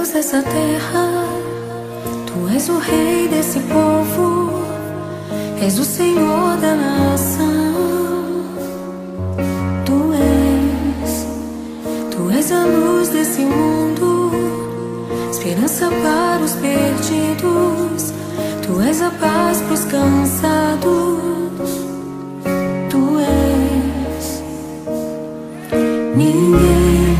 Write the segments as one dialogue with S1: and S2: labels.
S1: Deus dessa terra, Tu és o Rei desse povo, és o Senhor da nação. Tu és a luz desse mundo, esperança para os perdidos. Tu és a paz pros cansados. Tu és. Ninguém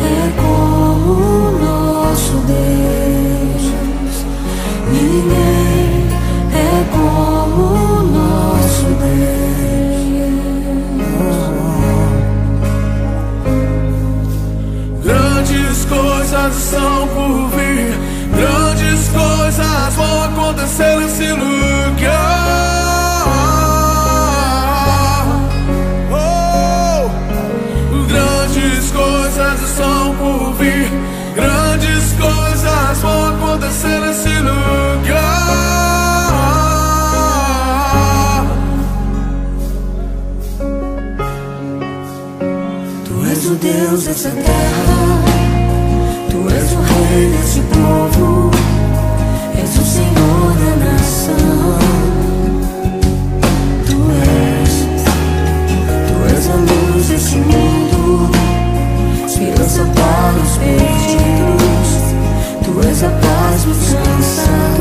S1: é como o nosso Deus. Ninguém é como o nosso Deus.
S2: Grandes coisas estão por vir, grandes coisas vão acontecer nesse lugar. Grandes coisas estão por vir, grandes coisas vão acontecer nesse lugar.
S1: Tu és o Deus dessa terra, Tu és o Rei desse povo, és o Senhor da nação. Tu és a luz desse mundo, esperança para os perdidos. Tu és a paz dos cansados.